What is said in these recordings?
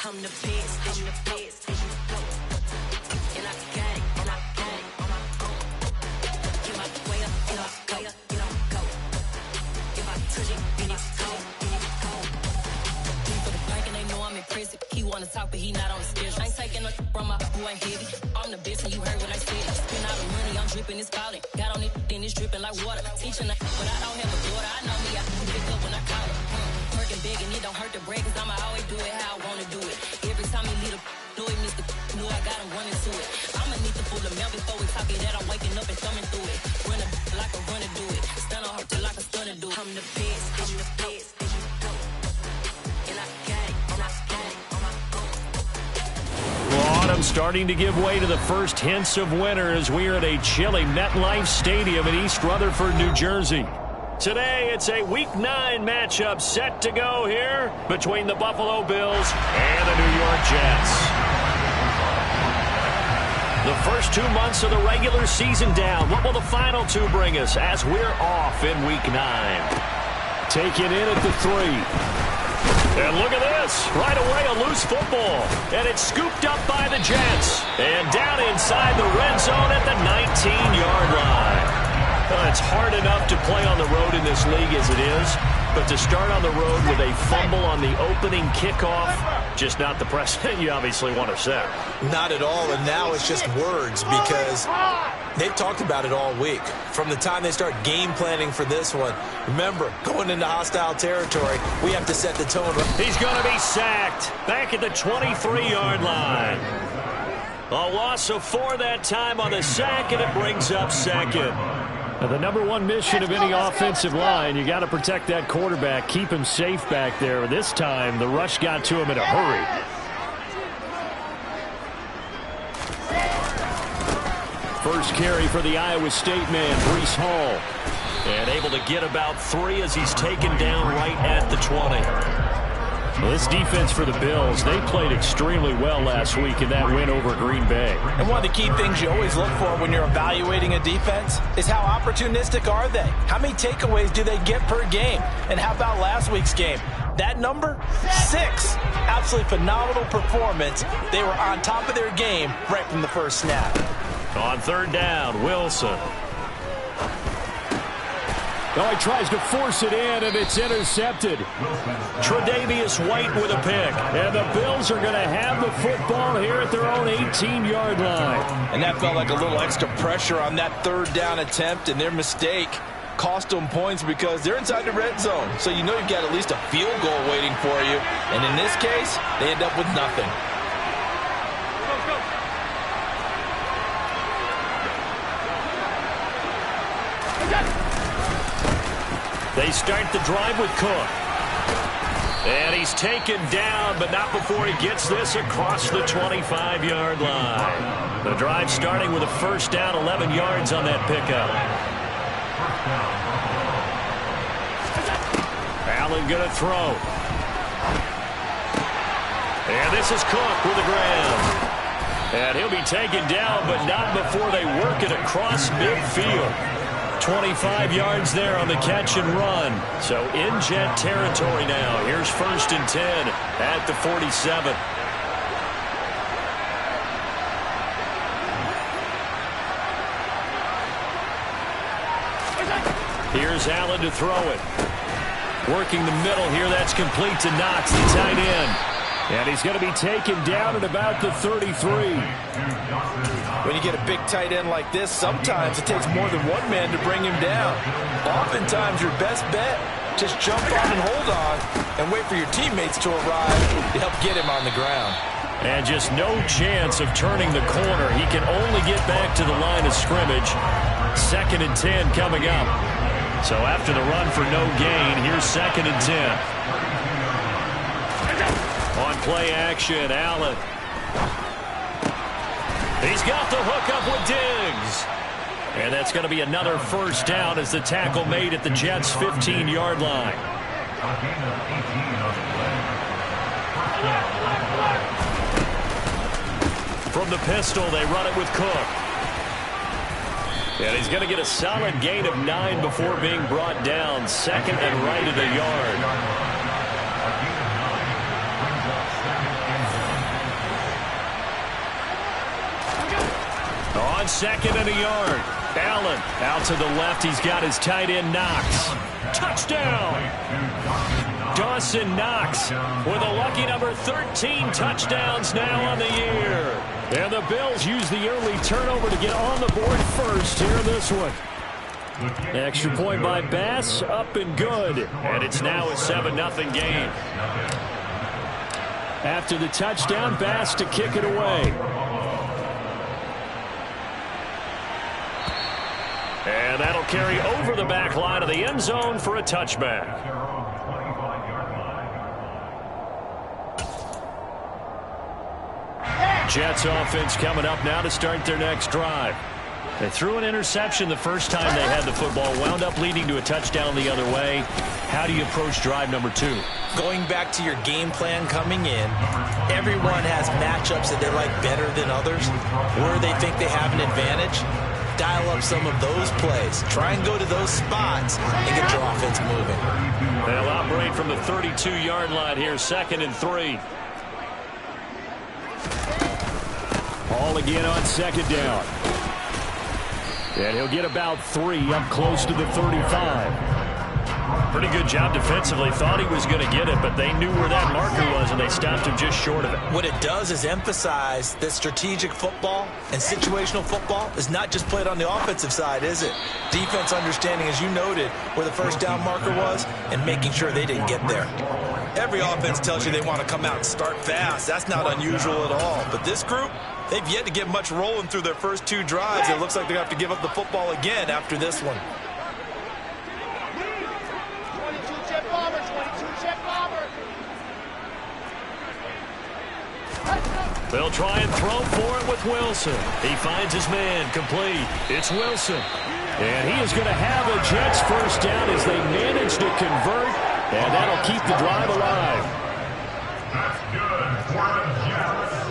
I'm the best, I'm the best. And I got it, and I got it. Get my way up, and I go, and I go. If I touch it, then it's cold, then it's cold. For the bank and they know I'm in prison. He wanna talk, but he not on the schedule. I ain't taking no from my boy ain't heavy. I'm the best, and you heard what I said. Spend all the money, I'm dripping, it's falling. Got on it, then it's dripping like water. Teaching, but I don't have a daughter. I know me, I can pick up when I call her. Working big, and it don't hurt to break, cause I'ma always do it how I wanna do it. Every time he lead a do it, Mr. Knew I got him running to it. I'ma need to pull the mail before we talk it that I'm waking up and thumbing through it. Run a like a runner do it. Stun on her till like a stunner do it. I'm the best, I'm the best. And I got it, and I got it. Well, autumn starting to give way to the first hints of winter as we are at a chilly MetLife Stadium in East Rutherford, New Jersey. Today, it's a Week 9 matchup set to go here between the Buffalo Bills and the New York Jets. The first 2 months of the regular season down. What will the final 2 bring us as we're off in Week 9? Take it in at the 3. And look at this. Right away, a loose football. And it's scooped up by the Jets. And down inside the red zone at the 19-yard line. Well, it's hard enough to play on the road in this league as it is, but to start on the road with a fumble on the opening kickoff, just not the precedent you obviously want to set. Not at all, and now it's just words because they've talked about it all week. From the time they start game planning for this one, remember, going into hostile territory, we have to set the tone. He's going to be sacked back at the 23-yard line. A loss of 4 that time on the sack, and it brings up second. Now, the number one mission of any offensive line, you got to protect that quarterback, keep him safe back there. This time, the rush got to him in a hurry. First carry for the Iowa State man, Breece Hall. And able to get about 3 as he's taken down right at the 20. Well, this defense for the Bills, they played extremely well last week in that win over Green Bay. And one of the key things you always look for when you're evaluating a defense is how opportunistic are they? How many takeaways do they get per game? And how about last week's game? That number? 6. Absolutely phenomenal performance. They were on top of their game right from the first snap. On third down, Wilson. Oh, he tries to force it in, and it's intercepted. Tre'Davious White with a pick. And the Bills are going to have the football here at their own 18-yard line. And that felt like a little extra pressure on that third down attempt, and their mistake cost them points because they're inside the red zone. So you know you've got at least a field goal waiting for you. And in this case, they end up with nothing. They start the drive with Cook. And he's taken down, but not before he gets this across the 25-yard line. The drive starting with a first down, 11 yards on that pickup. Allen going to throw. And this is Cook with the ground. And he'll be taken down, but not before they work it across midfield. 25 yards there on the catch and run. So in Jet territory now. Here's 1st and 10 at the 47. Here's Allen to throw it. Working the middle here. That's complete to Knox, the tight end. And he's going to be taken down at about the 33. When you get a big tight end like this, sometimes it takes more than one man to bring him down. Oftentimes, your best bet, just jump on and hold on and wait for your teammates to arrive to help get him on the ground. And just no chance of turning the corner. He can only get back to the line of scrimmage. 2nd and 10 coming up. So after the run for no gain, here's 2nd and 10. On play action, Allen. He's got the hook up with Diggs. And that's going to be another first down as the tackle made at the Jets' 15-yard line. From the pistol, they run it with Cook. And he's going to get a solid gain of 9 before being brought down. 2nd and right at the yard. On 2nd and a yard. Allen out to the left. He's got his tight end Knox. Touchdown! Dawson Knox with a lucky number 13 touchdowns now on the year. And the Bills use the early turnover to get on the board first here in this one. Extra point by Bass, up and good. And it's now a 7-0 game. After the touchdown, Bass to kick it away. And that'll carry over the back line of the end zone for a touchback. Jets offense coming up now to start their next drive. They threw an interception the first time they had the football, wound up leading to a touchdown the other way. How do you approach drive number 2? Going back to your game plan coming in, everyone has matchups that they like better than others. Where they think they have an advantage, dial up some of those plays. Try and go to those spots and get your offense moving. They'll operate from the 32-yard line here, 2nd and 3. Ball again on 2nd down. And he'll get about 3 up close to the 35. Pretty good job defensively. Thought he was going to get it, but they knew where that marker was, and they stopped him just short of it. What it does is emphasize that strategic football and situational football is not just played on the offensive side, is it? Defense understanding, as you noted, where the first down marker was and making sure they didn't get there. Every offense tells you they want to come out and start fast. That's not unusual at all. But this group, they've yet to get much rolling through their first 2 drives. It looks like they're going to have to give up the football again after this one. They'll try and throw for it with Wilson. He finds his man complete. It's Wilson. And he is going to have a Jets first down as they manage to convert. And that'll keep the drive alive. That's good for the Jets.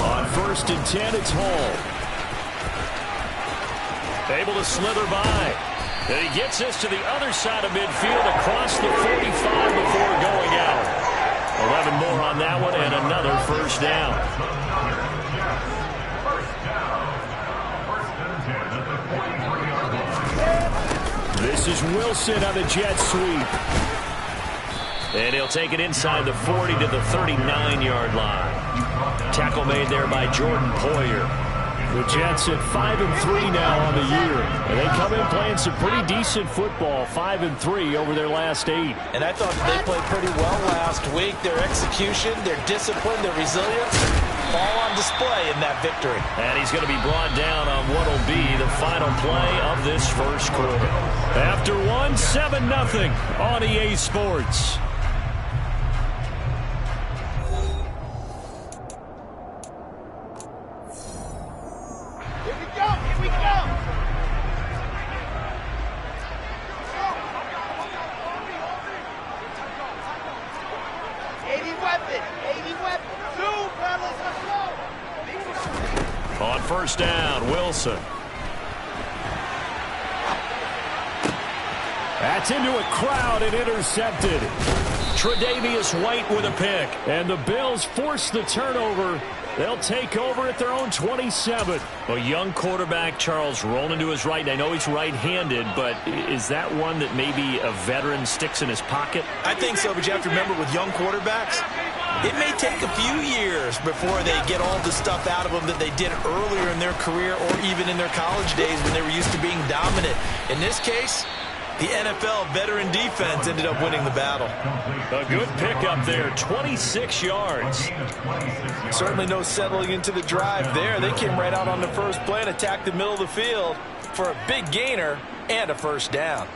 On 1st and 10, it's Hall. Able to slither by. And he gets this to the other side of midfield across the 45 before going out. 11 more on that one and another first down. This is Wilson on the jet sweep. And he'll take it inside the 40 to the 39-yard line. Tackle made there by Jordan Poyer. The Jets at 5-3 now on the year. And they come in playing some pretty decent football, 5-3 over their last 8. And I thought they played pretty well last week. Their execution, their discipline, their resilience, all on display in that victory. And he's going to be brought down on what will be the final play of this first quarter. After one, 7-0 on EA Sports. On first down, Wilson. That's into a crowd and intercepted. Tre'Davious White with a pick. And the Bills force the turnover. They'll take over at their own 27. A young quarterback, Charles, rolling to his right. And I know he's right-handed, but is that one that maybe a veteran sticks in his pocket? I think so, but you have to remember with young quarterbacks, it may take a few years before they get all the stuff out of them that they did earlier in their career or even in their college days when they were used to being dominant. In this case, the NFL veteran defense ended up winning the battle. A good pickup there, 26 yards. Certainly no settling into the drive there. They came right out on the first play and attacked the middle of the field for a big gainer and a first down.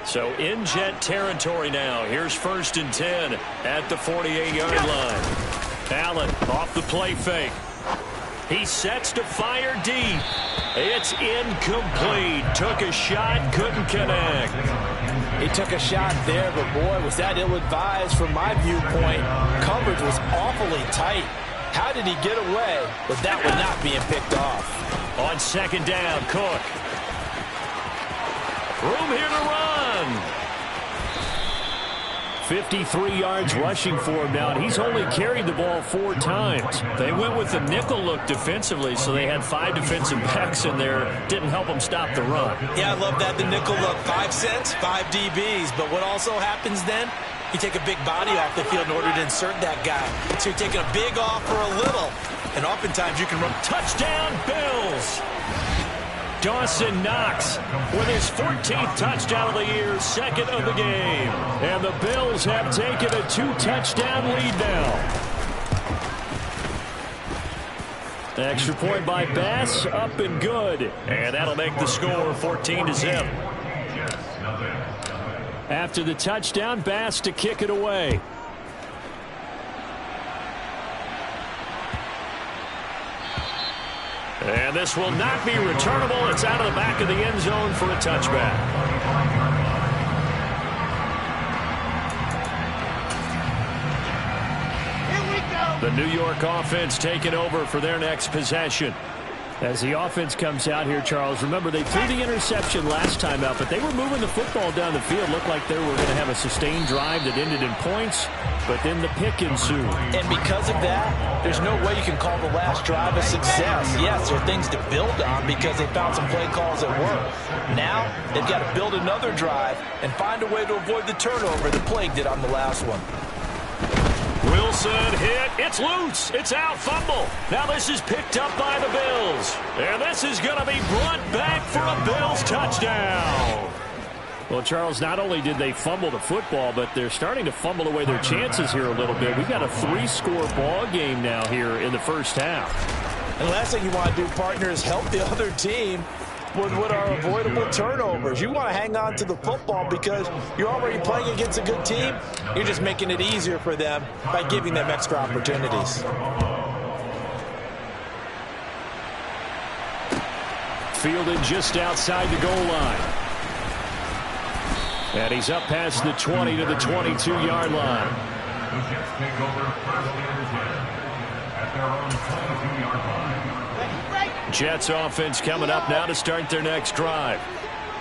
So in Jet territory now. Here's 1st and 10 at the 48-yard line. Allen off the play fake. He sets to fire deep. It's incomplete. Took a shot, couldn't connect. He took a shot there, but boy, was that ill-advised from my viewpoint. Coverage was awfully tight. How did he get away with that one not being picked off? On 2nd down, Cook. Room here to run. 53 yards rushing for him now, and he's only carried the ball 4 times. They went with the nickel look defensively, so they had 5 defensive backs in there. Didn't help them stop the run. Yeah, I love that, the nickel look. 5 cents, 5 DBs. But what also happens then? You take a big body off the field in order to insert that guy. So you're taking a big off for a little. And oftentimes you can run. Touchdown, Bills! Dawson Knox with his 14th touchdown of the year, 2nd of the game. And the Bills have taken a 2-touchdown lead now. Extra point by Bass, up and good. And that'll make the score 14-0. After the touchdown, Bass to kick it away. And this will not be returnable. It's out of the back of the end zone for a touchback. The New York offense taking over for their next possession. As the offense comes out here, Charles, remember they threw the interception last time out, but they were moving the football down the field. Looked like they were going to have a sustained drive that ended in points, but then the pick ensued. And because of that, there's no way you can call the last drive a success. Yes, there are things to build on because they found some play calls that work. Now, they've got to build another drive and find a way to avoid the turnover that plagued it on the last one. Wilson hit. It's loose. It's out. Fumble. Now this is picked up by the Bills. And this is going to be brought back for a Bills touchdown. Well, Charles, not only did they fumble the football, but they're starting to fumble away their chances here a little bit. We've got a 3-score ball game now here in the first half. And the last thing you want to do, partner, is help the other team with what are avoidable turnovers. You want to hang on to the football because you're already playing against a good team. You're just making it easier for them by giving them extra opportunities. Fielded just outside the goal line. And he's up past the 20 to the 22-yard line. The Jets take over first and 10 at their own 22-yard line. Jets offense coming up now to start their next drive.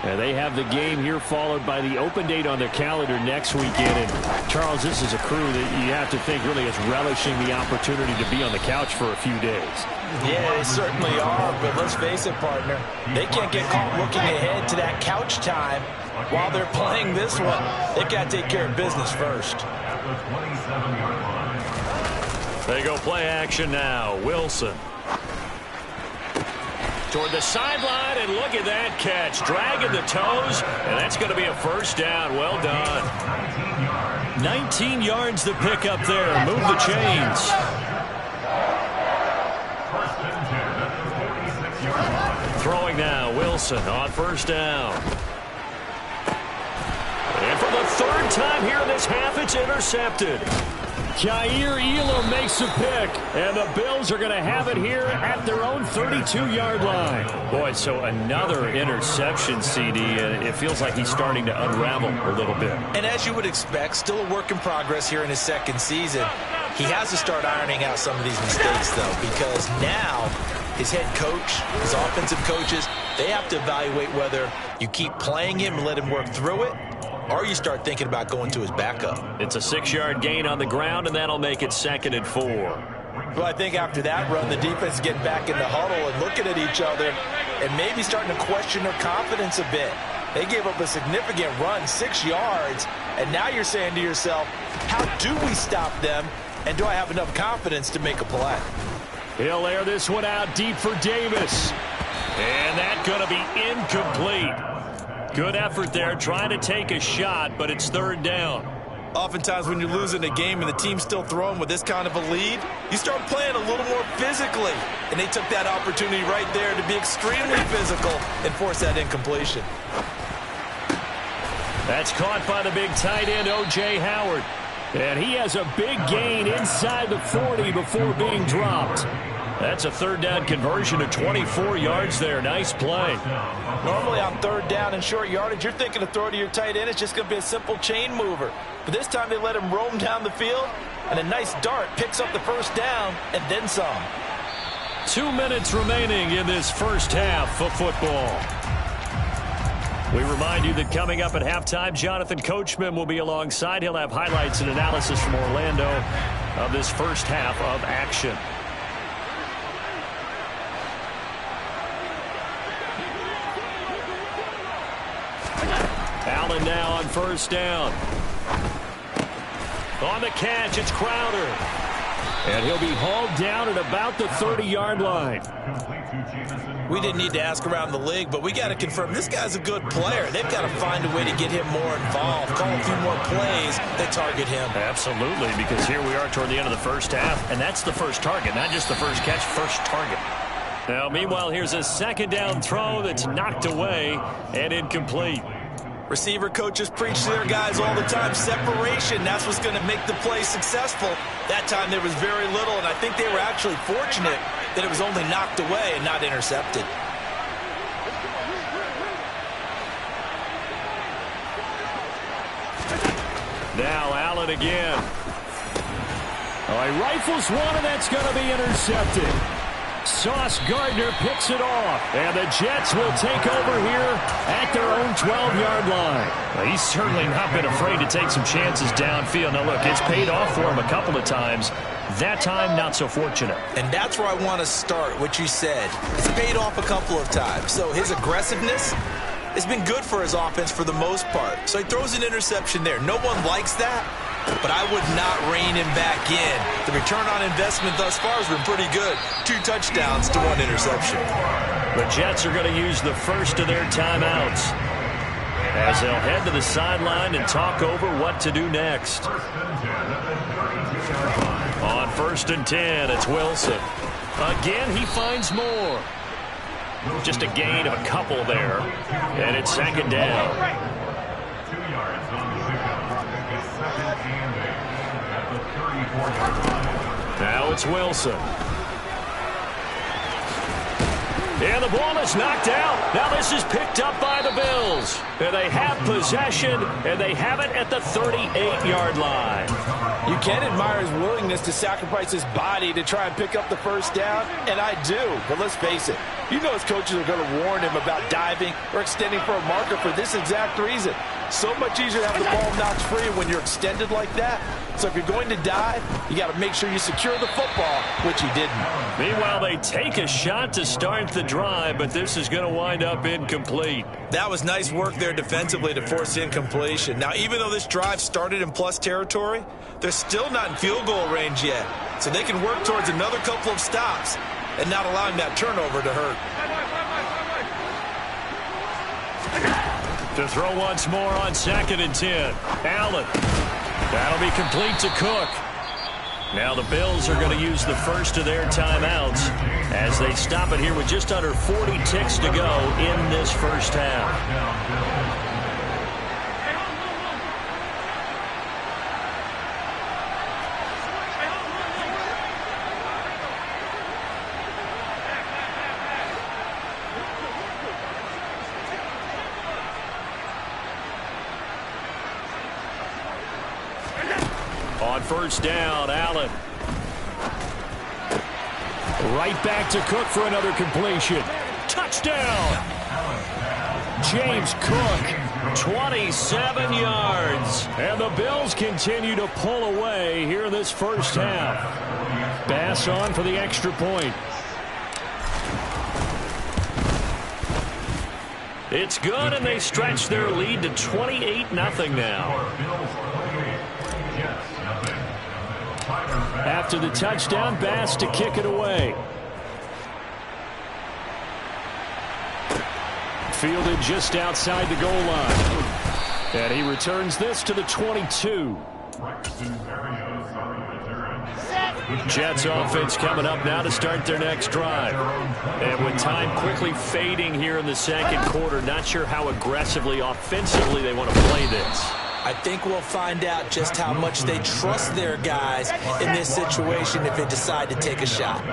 And they have the game here followed by the open date on their calendar next weekend. And Charles, this is a crew that you have to think really is relishing the opportunity to be on the couch for a few days. Yeah, they certainly are, but let's face it, partner. They can't get caught looking ahead to that couch time while they're playing this one. They've got to take care of business first. At the 27-yard line. They go play action now. Wilson. Toward the sideline, and look at that catch. Dragging the toes, and that's going to be a first down. Well done. 19 yards to pick up there. Move the chains. First and 10 at the 46-yard line. Throwing now, Wilson on first down. And for the 3rd time here in this half, it's intercepted. Kaiir Elam makes a pick, and the Bills are going to have it here at their own 32-yard line. Boy, so another interception, CD, and it feels like he's starting to unravel a little bit. And as you would expect, still a work in progress here in his 2nd season. He has to start ironing out some of these mistakes, though, because now his head coach, his offensive coaches, they have to evaluate whether you keep playing him and let him work through it, or you start thinking about going to his backup. It's a 6-yard gain on the ground, and that'll make it 2nd and 4. Well, I think after that run, the defense is getting back in the huddle and looking at each other and maybe starting to question their confidence a bit. They gave up a significant run, 6 yards, and now you're saying to yourself, how do we stop them, and do I have enough confidence to make a play? He'll air this one out deep for Davis. And that's going to be incomplete. Good effort there, trying to take a shot, but it's 3rd down. Oftentimes when you're losing a game and the team's still throwing with this kind of a lead, you start playing a little more physically. And they took that opportunity right there to be extremely physical and force that incompletion. That's caught by the big tight end, O.J. Howard. And he has a big gain inside the 40 before being dropped. That's a 3rd down conversion of 24 yards there. Nice play. Normally on 3rd down and short yardage, you're thinking to throw to your tight end. It's just going to be a simple chain mover. But this time they let him roam down the field, and a nice dart picks up the 1st down and then some. 2 minutes remaining in this first half of football. We remind you that coming up at halftime, Jonathan Coachman will be alongside. He'll have highlights and analysis from Orlando of this first half of action. Allen now on first down. On the catch, it's Crowder. And he'll be hauled down at about the 30-yard line. We didn't need to ask around the league, but we got to confirm this guy's a good player. They've got to find a way to get him more involved, call a few more plays that target him. Absolutely, because here we are toward the end of the first half, and that's the first target, not just the first catch, first target. Now, meanwhile, here's a second down throw that's knocked away and incomplete. Receiver coaches preach to their guys all the time. Separation, that's what's going to make the play successful. That time there was very little, and I think they were actually fortunate that it was only knocked away and not intercepted. Now Allen again. Oh, he rifles one, and that's going to be intercepted. Sauce Gardner picks it off, and the Jets will take over here at their own 12-yard line. Well, he's certainly not been afraid to take some chances downfield. Now, look, it's paid off for him a couple of times. That time, not so fortunate. And that's where I want to start, what you said. It's paid off a couple of times. So his aggressiveness has been good for his offense for the most part. So he throws an interception there. No one likes that, but I would not rein him back in. The return on investment thus far has been pretty good. 2 touchdowns to 1 interception. The Jets are going to use the first of their timeouts as they'll head to the sideline and talk over what to do next. On 1st and 10, it's Wilson. Again, he finds more. Just a gain of a couple there, and it's second down. 2 yards on the pickup. It's second and 8 at the 34-yard line. Now it's Wilson. And the ball is knocked out. Now this is picked up by the Bills. And they have possession, and they have it at the 38-yard line. You can admire his willingness to sacrifice his body to try and pick up the first down, and I do. But let's face it, you know his coaches are going to warn him about diving or extending for a marker for this exact reason. So much easier to have the ball knocked free when you're extended like that. So if you're going to dive, you got to make sure you secure the football, which he didn't. Meanwhile, they take a shot to start the drive, but this is going to wind up incomplete. That was nice work there defensively to force incompletion. Now, even though this drive started in plus territory, they're still not in field goal range yet. So they can work towards another couple of stops and not allowing that turnover to hurt. To throw once more on 2nd and 10. Allen. That'll be complete to Cook. Now the Bills are going to use the first of their timeouts as they stop it here with just under 40 ticks to go in this first half. On first down, Allen. Right back to Cook for another completion. Touchdown! James Cook, 27 yards. And the Bills continue to pull away here in this first half. Bass on for the extra point. It's good, and they stretch their lead to 28-0 now. After the touchdown, Bass to kick it away. Fielded just outside the goal line. And he returns this to the 22. Jets offense coming up now to start their next drive. And with time quickly fading here in the second quarter, not sure how aggressively, offensively they want to play this. I think we'll find out just how much they trust their guys in this situation if they decide to take a shot.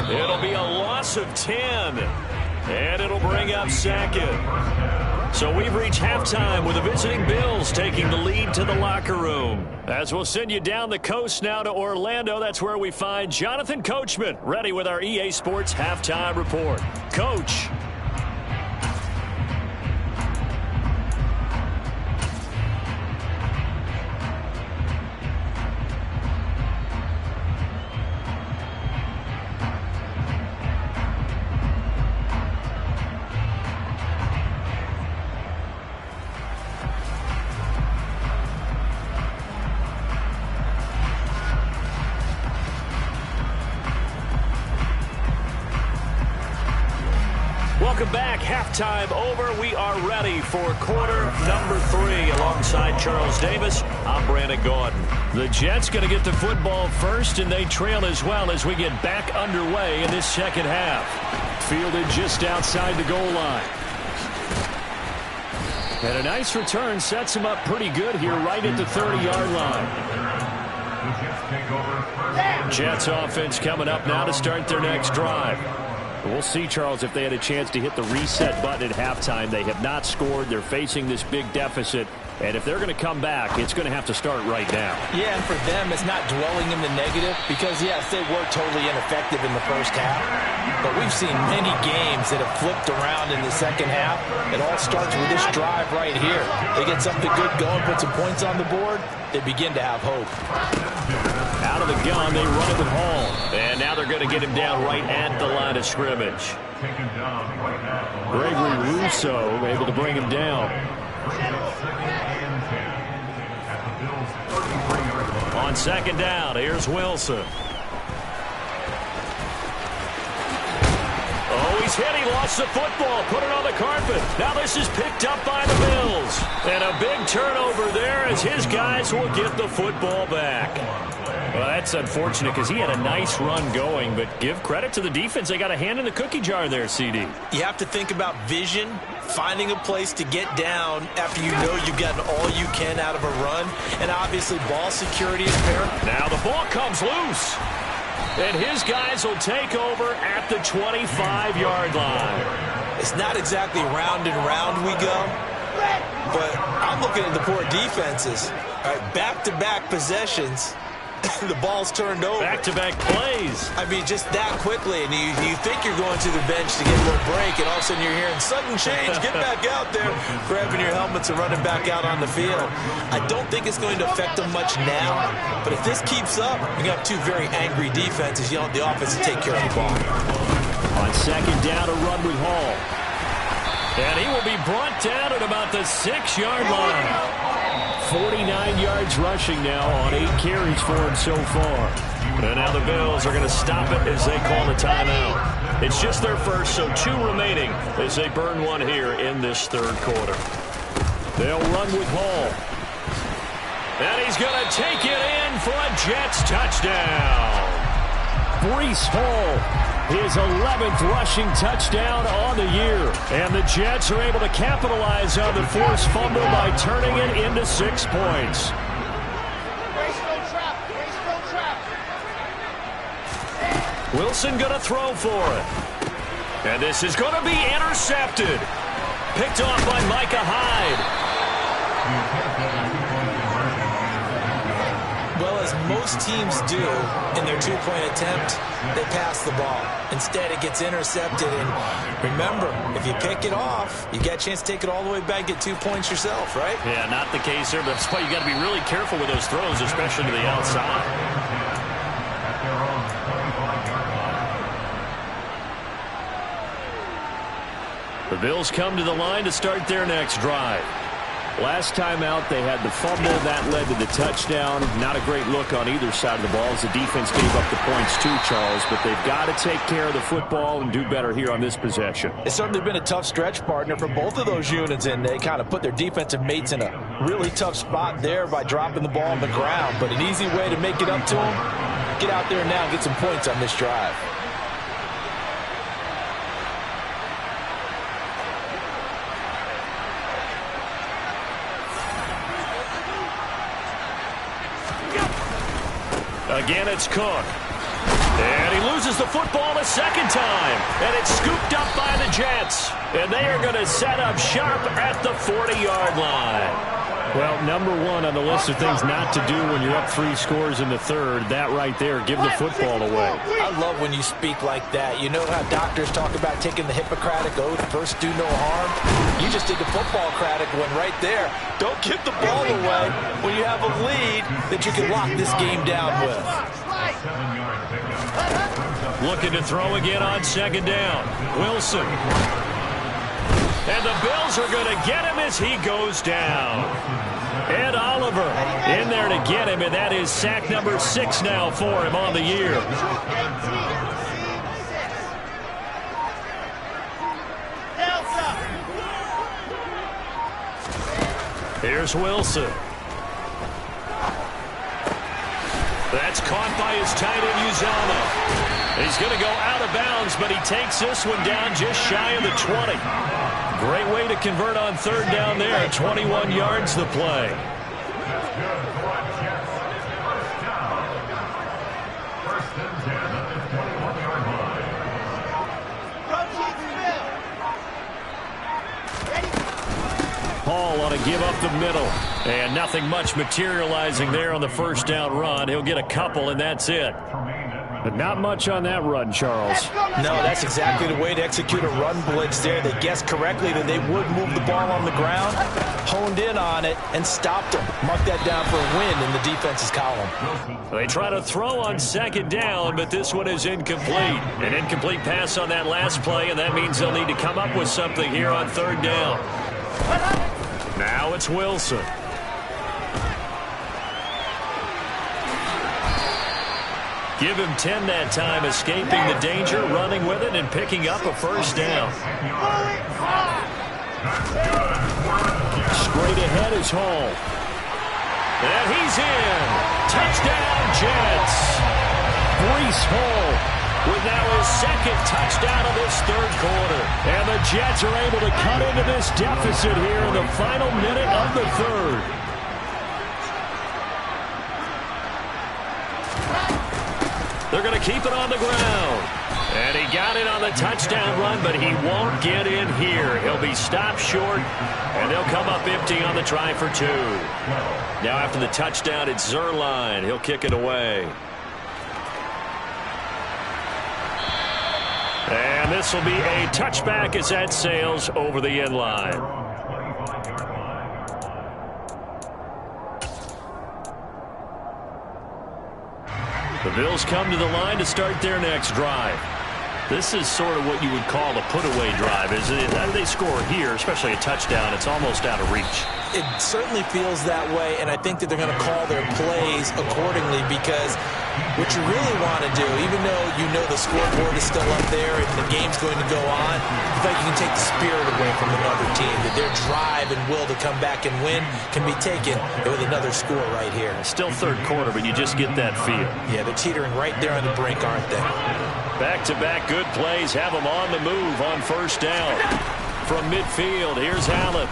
It'll be a loss of 10, and it'll bring up 2nd. So we've reached halftime with the visiting Bills taking the lead to the locker room. As we'll send you down the coast now to Orlando, that's where we find Jonathan Coachman, ready with our EA Sports Halftime Report. Coach. Welcome back. Halftime over. We are ready for quarter number 3. Alongside Charles Davis, I'm Brandon Gaudin. The Jets going to get the football first, and they trail as well as we get back underway in this second half. Fielded just outside the goal line. And a nice return sets him up pretty good here right at the 30-yard line. Jets offense coming up now to start their next drive. We'll see, Charles, if they had a chance to hit the reset button at halftime. They have not scored. They're facing this big deficit. And if they're going to come back, it's going to have to start right now. Yeah, and for them, it's not dwelling in the negative because, yes, they were totally ineffective in the first half. But we've seen many games that have flipped around in the second half. It all starts with this drive right here. They get something good going, put some points on the board, they begin to have hope. Out of the gun, they run it with Hall. And now they're going to get him down right at the line of scrimmage. Gregory Rousseau able to bring him down. On second down, here's Wilson. Oh, he's hit. He lost the football. Put it on the carpet. Now this is picked up by the Bills. And a big turnover there as his guys will get the football back. Well, that's unfortunate because he had a nice run going, but give credit to the defense. They got a hand in the cookie jar there, CD. You have to think about vision, finding a place to get down after you know you've gotten all you can out of a run, and obviously ball security is paramount. Now the ball comes loose, and his guys will take over at the 25-yard line. It's not exactly round and round we go, but I'm looking at the poor defenses. All right, back-to-back possessions. The ball's turned over. Back-to-back plays. I mean, just that quickly, and you think you're going to the bench to get a little break, and all of a sudden you're hearing sudden change, get back out there, grabbing your helmets and running back out on the field. I don't think it's going to affect them much now, but if this keeps up, you got two very angry defenses. You want the offense to take care of the ball. On second down, a run with Hall. And he will be brought down at about the 6-yard line. 49 yards rushing now on 8 carries for him so far. And now the Bills are going to stop it as they call the timeout. It's just their first, so 2 remaining as they burn one here in this third quarter. They'll run with Hall. And he's going to take it in for a Jets touchdown. Breece Hall, his 11th rushing touchdown on the year. And the Jets are able to capitalize on the forced fumble by turning it into 6 points. Wilson going to throw for it. And this is going to be intercepted. Picked off by Micah Hyde. Well, as most teams do in their 2-point attempt, they pass the ball. Instead, it gets intercepted. And remember, if you pick it off, you got a chance to take it all the way back, get 2 points yourself, right? Yeah, not the case there, but that's why you got to be really careful with those throws, especially to the outside. The Bills come to the line to start their next drive. Last time out, they had the fumble. That led to the touchdown. Not a great look on either side of the ball as the defense gave up the points too, Charles. But they've got to take care of the football and do better here on this possession. It's certainly been a tough stretch, partner, for both of those units, and they kind of put their defensive mates in a really tough spot there by dropping the ball on the ground. But an easy way to make it up to them, get out there now and get some points on this drive. Again, it's Cook. And he loses the football a second time. And it's scooped up by the Jets. And they are going to set up shop at the 40-yard line. Well, number one on the list of things not to do when you're up 3 scores in the third, that right there, give the football away. I love when you speak like that. You know how doctors talk about taking the Hippocratic Oath, first do no harm? You just did the football-cratic one right there. Don't give the ball away when you have a lead that you can lock this game down with. Looking to throw again on second down. Wilson. And the Bills are going to get him as he goes down. Ed Oliver in there to get him, and that is sack number 6 now for him on the year. Here's Wilson. That's caught by his tight end, Uzomah. He's going to go out of bounds, but he takes this one down just shy of the 20. Great way to convert on third down there. 21 yards the play. That's good for Jets. First down. First and 10 at the 21-yard line. Hall ought to give up the middle. And nothing much materializing there on the first down run. He'll get a couple, and that's it. But not much on that run, Charles. No, that's exactly the way to execute a run blitz there. They guessed correctly that they would move the ball on the ground, honed in on it, and stopped them. Mark that down for a win in the defense's column. They try to throw on second down, but this one is incomplete. An incomplete pass on that last play, and that means they'll need to come up with something here on third down. Now it's Wilson. Give him 10 that time, escaping the danger, running with it, and picking up a first down. Straight ahead is Hall. And he's in. Touchdown, Jets. Breece Hall with now his second touchdown of this third quarter. And the Jets are able to cut into this deficit here in the final minute of the third. They're going to keep it on the ground. And he got it on the touchdown run, but he won't get in here. He'll be stopped short, and they'll come up empty on the try for two. Now after the touchdown, it's Zuerlein. He'll kick it away. And this will be a touchback as that sails over the end line. The Bills come to the line to start their next drive. This is sort of what you would call a put-away drive, isn't it? They score here, especially a touchdown. It's almost out of reach. It certainly feels that way, and I think that they're going to call their plays accordingly, because what you really want to do, even though you know the scoreboard is still up there and the game's going to go on, you think you can take the spirit away from another team, that their drive and will to come back and win can be taken with another score right here. Still third quarter, but you just get that feel. Yeah, they're teetering right there on the brink, aren't they? Back-to-back good plays have them on the move on first down. From midfield, here's Allen.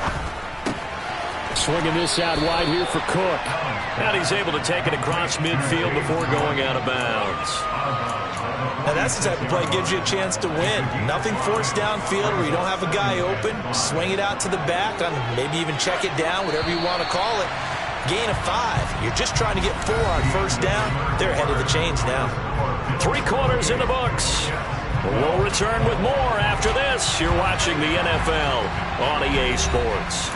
Swinging this out wide here for Cook. And he's able to take it across midfield before going out of bounds. Now that's the type of play that gives you a chance to win. Nothing forced downfield where you don't have a guy open. Swing it out to the back, maybe even check it down, whatever you want to call it. Gain of 5. You're just trying to get 4 on first down. They're ahead of the chains now. 3 quarters in the books. We'll return with more after this. You're watching the NFL on EA Sports.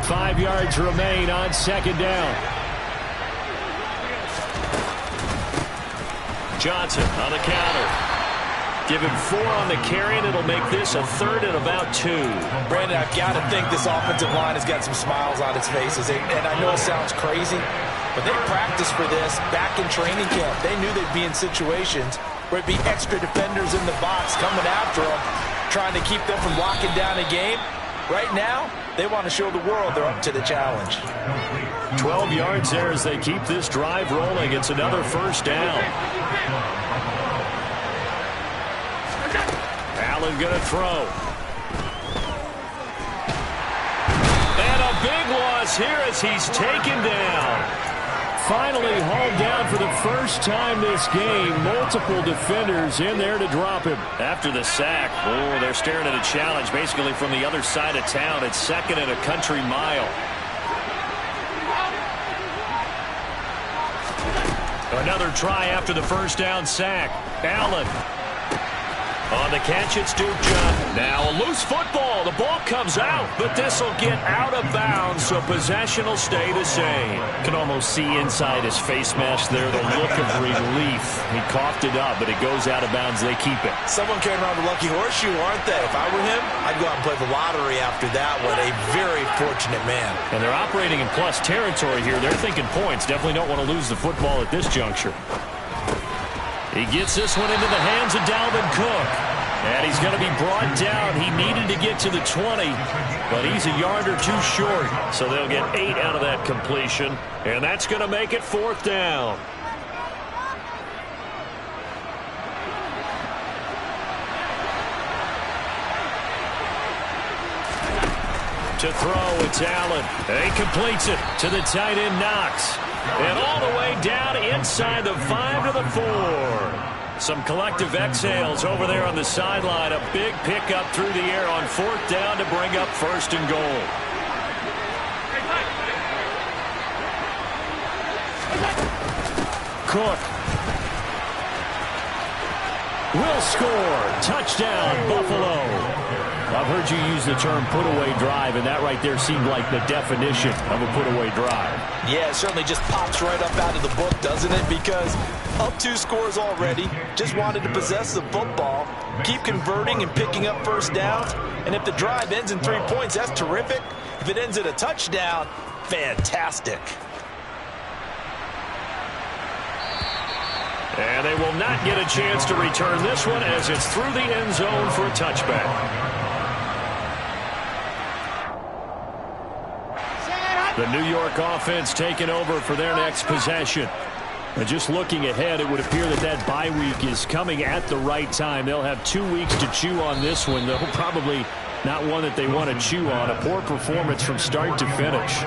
Five yards remain on second down. Johnson on the counter. Give him 4 on the carry, and it'll make this a third and about 2. Brandon, I've got to think this offensive line has got some smiles on its faces. And I know it sounds crazy, but they practiced for this back in training camp. They knew they'd be in situations where it'd be extra defenders in the box coming after them, trying to keep them from locking down a game. Right now, they want to show the world they're up to the challenge. 12 yards there as they keep this drive rolling. It's another first down. Allen going to throw. And a big loss here as he's taken down. Finally hauled down for the first time this game. Multiple defenders in there to drop him. After the sack, they're staring at a challenge basically from the other side of town. It's second and a country mile. Another try after the first down sack. Allen. On the catch, it's Duke Johnson. Now a loose football. The ball comes out, but this will get out of bounds, so possession will stay the same. Can almost see inside his face mask there the look of relief. He coughed it up, but it goes out of bounds. They keep it. Someone carrying around the lucky horseshoe, aren't they? If I were him, I'd go out and play the lottery after that one. A very fortunate man. And they're operating in plus territory here. They're thinking points. Definitely don't want to lose the football at this juncture. He gets this one into the hands of Dalvin Cook. And he's going to be brought down. He needed to get to the 20, but he's a yard or two short. So they'll get 8 out of that completion, and that's going to make it 4th down. To throw, it's Allen. And he completes it to the tight end, Knox. And all the way down inside the 5 to the 4. Some collective exhales over there on the sideline. A big pickup through the air on 4th down to bring up 1st and goal. Cook will score. Touchdown, Buffalo. I've heard you use the term put-away drive, and that right there seemed like the definition of a put-away drive. Yeah, it certainly just pops right up out of the book, doesn't it? Because up 2 scores already, just wanted to possess the football, keep converting and picking up 1st downs. And if the drive ends in 3 points, that's terrific. If it ends in a touchdown, fantastic. And they will not get a chance to return this one as it's through the end zone for a touchback. The New York offense taking over for their next possession. And just looking ahead, it would appear that that bye week is coming at the right time. They'll have 2 weeks to chew on this one, though probably not one that they want to chew on. A poor performance from start to finish.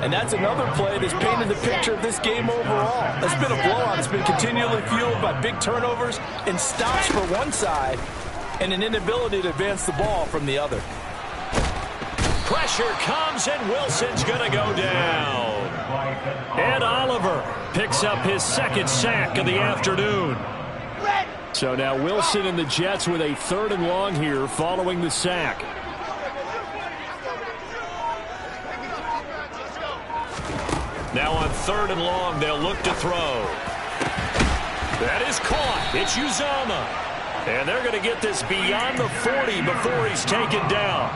And that's another play that's painted the picture of this game overall. It's been a blowout. It's been continually fueled by big turnovers and stops for one side and an inability to advance the ball from the other. Pressure comes, and Wilson's going to go down. Ed Oliver picks up his 2nd sack of the afternoon. So now Wilson and the Jets with a 3rd and long here following the sack. Now on 3rd and long, they'll look to throw. That is caught. It's Uzomah. And they're going to get this beyond the 40 before he's taken down.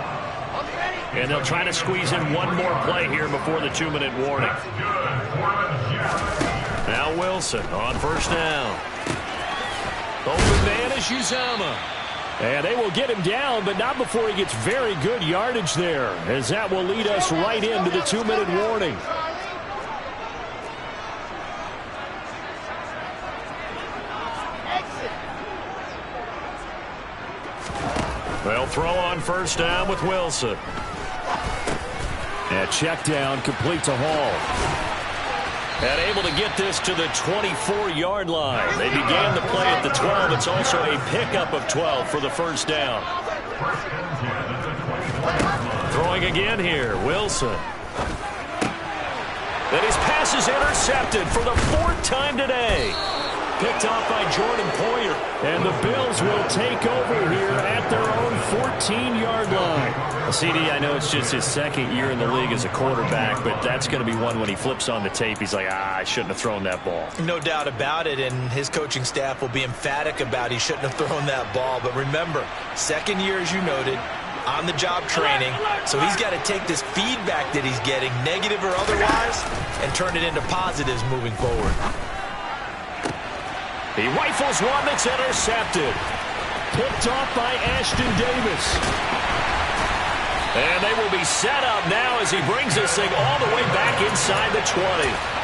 And they'll try to squeeze in one more play here before the 2-minute warning. Now Wilson on 1st down. Open man is Uzomah. And they will get him down, but not before he gets very good yardage there, as that will lead us right into the 2-minute warning. They'll throw on 1st down with Wilson. And check down, complete to Hall. And able to get this to the 24-yard line. They began the play at the 12. It's also a pickup of 12 for the 1st down. Throwing again here, Wilson. And his pass is intercepted for the 4th time today. Picked off by Jordan Poyer. And the Bills will take over here at their own 14-yard line. CD, I know it's just his 2nd year in the league as a quarterback, but that's going to be one when he flips on the tape. He's like, I shouldn't have thrown that ball. No doubt about it, and his coaching staff will be emphatic about he shouldn't have thrown that ball. But remember, 2nd year, as you noted, on-the-job training, so he's got to take this feedback that he's getting, negative or otherwise, and turn it into positives moving forward. He rifles one that's intercepted. Picked off by Ashton Davis. And they will be set up now as he brings this thing all the way back inside the 20.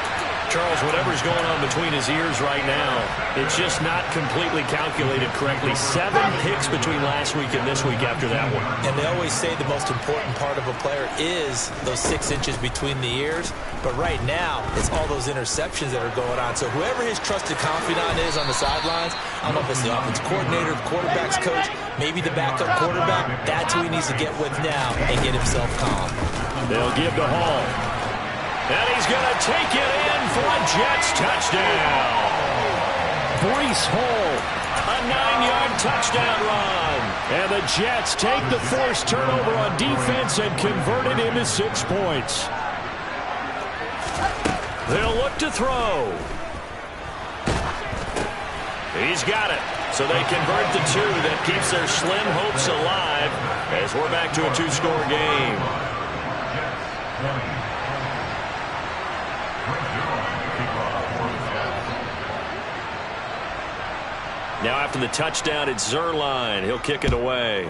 Charles, whatever's going on between his ears right now, it's just not completely calculated correctly. 7 picks between last week and this week after that one. And they always say the most important part of a player is those 6 inches between the ears. But right now, it's all those interceptions that are going on. So whoever his trusted confidant is on the sidelines, I don't know if it's the offensive coordinator, the quarterback's coach, maybe the backup quarterback, that's who he needs to get with now and get himself calm. They'll give to Hall. And he's going to take it in for a Jets touchdown. Breece Hall, 9-yard touchdown run. And the Jets take the forced turnover on defense and convert it into 6 points. They'll look to throw. He's got it. So they convert the 2. That keeps their slim hopes alive as we're back to a 2-score game. Now after the touchdown, it's Zuerlein. He'll kick it away.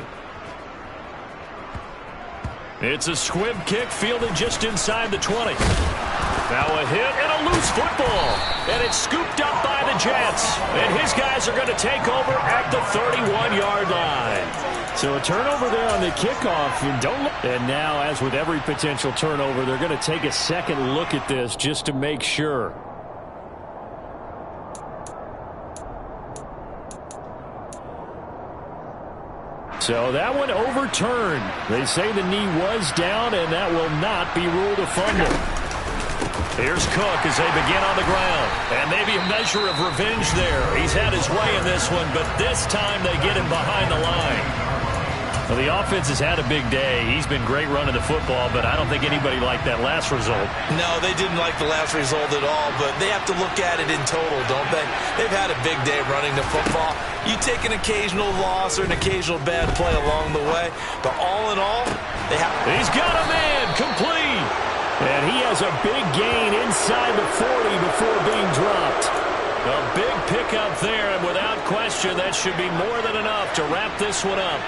It's a squib kick fielded just inside the 20. Now a hit and a loose football. And it's scooped up by the Jets. And his guys are going to take over at the 31-yard line. So a turnover there on the kickoff. And now, as with every potential turnover, they're going to take a second look at this just to make sure. So that one overturned. They say the knee was down, and that will not be ruled a fumble. Here's Cook as they begin on the ground. And maybe a measure of revenge there. He's had his way in this one, but this time they get him behind the line. Well, the offense has had a big day. He's been great running the football, but I don't think anybody liked that last result. No, they didn't like the last result at all, but they have to look at it in total, don't they? They've had a big day running the football. You take an occasional loss or an occasional bad play along the way, but all in all, they have... He's got a man complete. And he has a big gain inside the 40 before being dropped. A big pickup there, and without question, that should be more than enough to wrap this one up.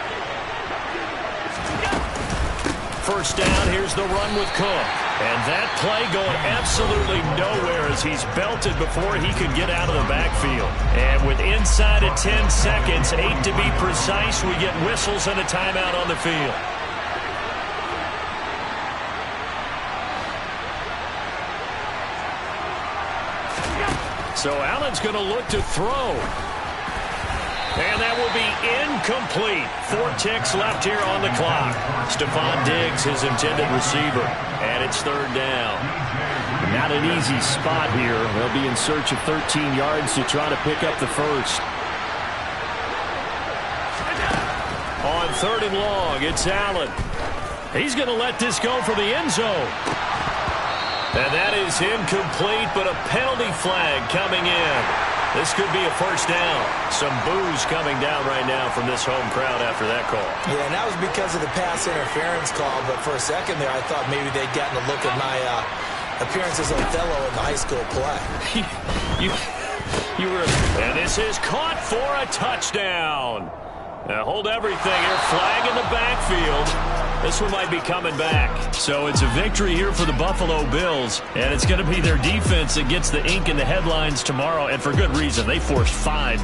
First down, here's the run with Cook. And that play going absolutely nowhere as he's belted before he could get out of the backfield. And with inside of 10 seconds, 8 to be precise, we get whistles and a timeout on the field. So Allen's going to look to throw. And that will be incomplete. 4 ticks left here on the clock. Stephon Diggs, his intended receiver. And it's third down. Not an easy spot here. They'll be in search of 13 yards to try to pick up the first. On third and long, it's Allen. He's going to let this go for the end zone. And that is incomplete, but a penalty flag coming in. This could be a first down. Some boos coming down right now from this home crowd after that call. Yeah, and that was because of the pass interference call, but for a second there I thought maybe they'd gotten a look at my appearance as Othello in the high school play. you were... And this is caught for a touchdown. Now hold everything here. Flag in the backfield. This one might be coming back. So it's a victory here for the Buffalo Bills, and it's going to be their defense that gets the ink in the headlines tomorrow, and for good reason. They forced 5 turnovers.